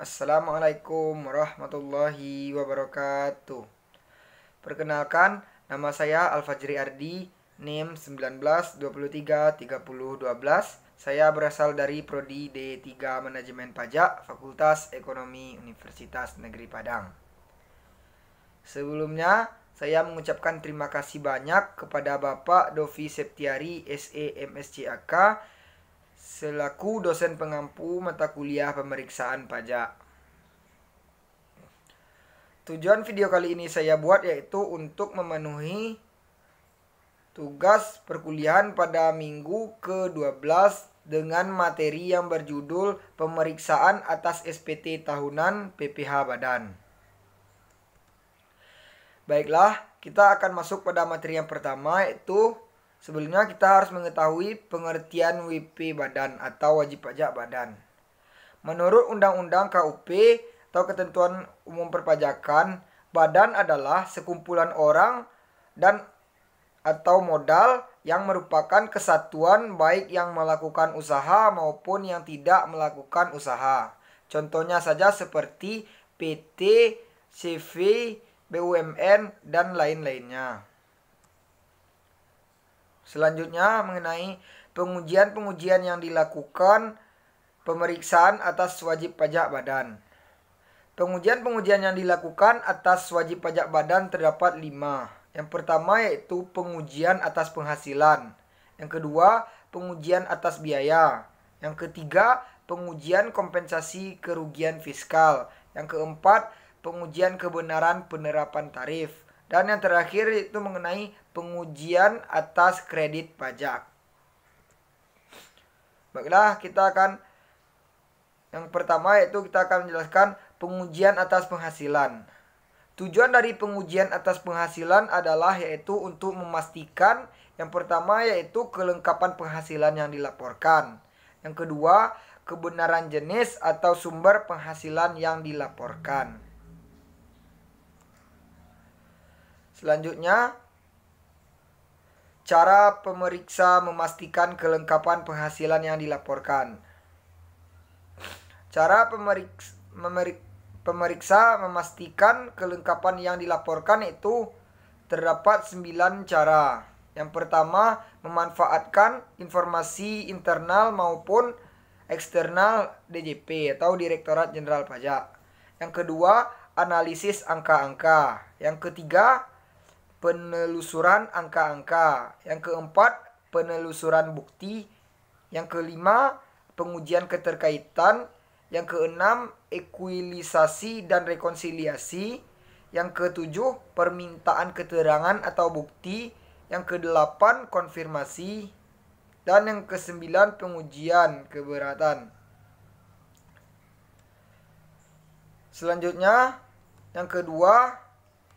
Assalamualaikum warahmatullahi wabarakatuh. Perkenalkan, nama saya Al-Fajri Ardi, NIM 19233012. Saya berasal dari Prodi D3 Manajemen Pajak, Fakultas Ekonomi Universitas Negeri Padang. Sebelumnya, saya mengucapkan terima kasih banyak kepada Bapak Dovi Septiari, SE MSCAK, selaku dosen pengampu mata kuliah pemeriksaan pajak. Tujuan video kali ini saya buat yaitu untuk memenuhi tugas perkuliahan pada minggu ke-12 dengan materi yang berjudul Pemeriksaan atas SPT Tahunan PPh Badan. Baiklah, kita akan masuk pada materi yang pertama, yaitu sebelumnya kita harus mengetahui pengertian WP Badan atau wajib pajak badan. Menurut Undang-Undang KUP atau Ketentuan Umum Perpajakan, badan adalah sekumpulan orang dan atau modal yang merupakan kesatuan baik yang melakukan usaha maupun yang tidak melakukan usaha. Contohnya saja seperti PT, CV, BUMN, dan lain-lainnya. Selanjutnya mengenai pengujian-pengujian yang dilakukan pemeriksaan atas wajib pajak badan. Pengujian-pengujian yang dilakukan atas wajib pajak badan terdapat 5. Yang pertama yaitu pengujian atas penghasilan. Yang kedua, pengujian atas biaya. Yang ketiga, pengujian kompensasi kerugian fiskal. Yang keempat, pengujian kebenaran penerapan tarif. Dan yang terakhir itu mengenai pengujian atas kredit pajak. Baiklah, yang pertama yaitu kita akan menjelaskan pengujian atas penghasilan. Tujuan dari pengujian atas penghasilan adalah yaitu untuk memastikan yang pertama yaitu kelengkapan penghasilan yang dilaporkan. Yang kedua, kebenaran jenis atau sumber penghasilan yang dilaporkan. Selanjutnya, cara pemeriksa memastikan kelengkapan penghasilan yang dilaporkan. Cara pemeriksa memastikan kelengkapan yang dilaporkan itu terdapat 9 cara. Yang pertama, memanfaatkan informasi internal maupun eksternal DJP atau Direktorat Jenderal Pajak. Yang kedua, analisis angka-angka. Yang ketiga, penelusuran angka-angka. Yang keempat, penelusuran bukti. Yang kelima, pengujian keterkaitan. Yang keenam, ekuilisasi dan rekonsiliasi. Yang ketujuh, permintaan keterangan atau bukti. Yang kedelapan, konfirmasi. Dan yang kesembilan, pengujian keberatan. Selanjutnya, yang kedua,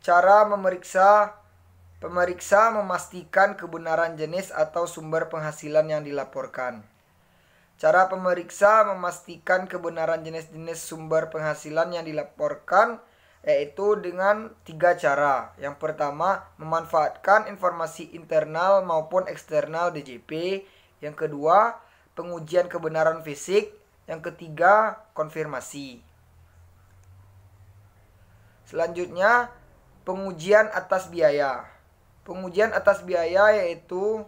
cara pemeriksa memastikan kebenaran jenis atau sumber penghasilan yang dilaporkan. Cara pemeriksa memastikan kebenaran jenis-jenis sumber penghasilan yang dilaporkan yaitu dengan 3 cara. Yang pertama, memanfaatkan informasi internal maupun eksternal DJP. Yang kedua, pengujian kebenaran fisik. Yang ketiga, konfirmasi. Selanjutnya, pengujian atas biaya. Pengujian atas biaya yaitu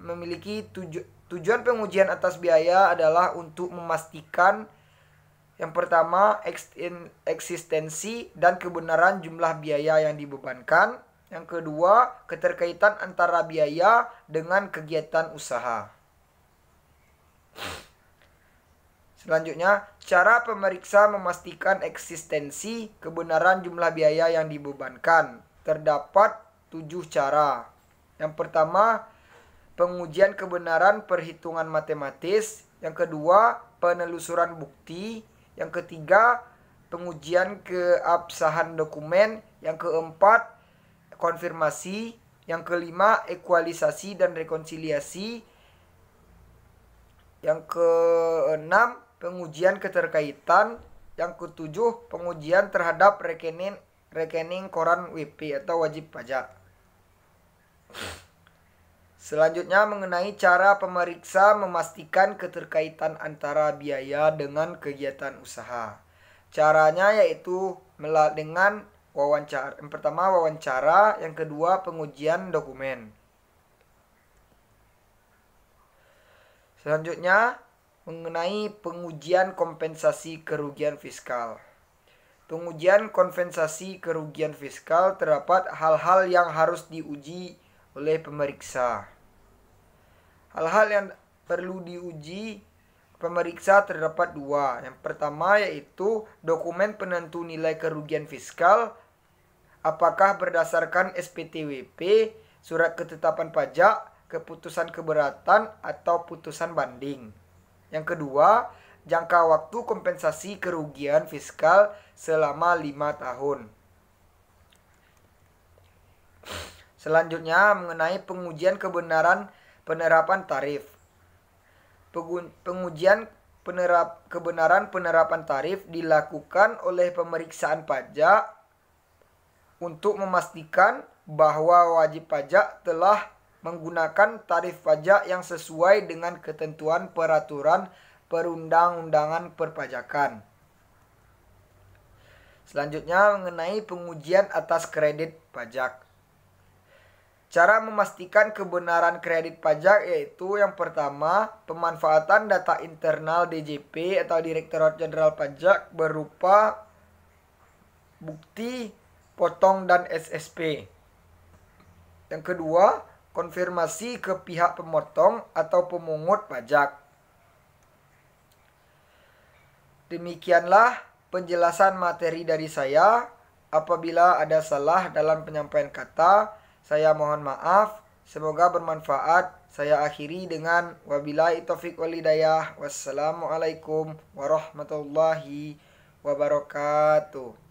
memiliki tujuan pengujian atas biaya adalah untuk memastikan yang pertama eksistensi dan kebenaran jumlah biaya yang dibebankan. Yang kedua, keterkaitan antara biaya dengan kegiatan usaha. Selanjutnya, cara pemeriksa memastikan eksistensi kebenaran jumlah biaya yang dibebankan. Terdapat 7 cara. Yang pertama, pengujian kebenaran perhitungan matematis. Yang kedua, penelusuran bukti. Yang ketiga, pengujian keabsahan dokumen. Yang keempat, konfirmasi. Yang kelima, ekualisasi dan rekonsiliasi. Yang keenam, pengujian keterkaitan. Yang ketujuh, pengujian terhadap rekening koran WP atau wajib pajak. Selanjutnya mengenai cara pemeriksa memastikan keterkaitan antara biaya dengan kegiatan usaha. Caranya yaitu dengan wawancara. Yang pertama wawancara, yang kedua pengujian dokumen. Selanjutnya mengenai pengujian kompensasi kerugian fiskal. Pengujian kompensasi kerugian fiskal terdapat hal-hal yang harus diuji oleh pemeriksa. Hal-hal yang perlu diuji pemeriksa terdapat dua. Yang pertama yaitu dokumen penentu nilai kerugian fiskal, apakah berdasarkan SPTWP, surat ketetapan pajak, keputusan keberatan, atau putusan banding. Yang kedua, jangka waktu kompensasi kerugian fiskal selama 5 tahun. Selanjutnya mengenai pengujian kebenaran penerapan tarif. Pengujian kebenaran penerapan tarif dilakukan oleh pemeriksaan pajak untuk memastikan bahwa wajib pajak telah menggunakan tarif pajak yang sesuai dengan ketentuan peraturan perundang-undangan perpajakan. Selanjutnya mengenai pengujian atas kredit pajak. Cara memastikan kebenaran kredit pajak yaitu yang pertama, pemanfaatan data internal DJP atau Direktorat Jenderal Pajak berupa bukti potong dan SSP. Yang kedua, konfirmasi ke pihak pemotong atau pemungut pajak. Demikianlah penjelasan materi dari saya. Apabila ada salah dalam penyampaian kata, saya mohon maaf. Semoga bermanfaat. Saya akhiri dengan wabillahi taufiq wal hidayah. Wassalamualaikum warahmatullahi wabarakatuh.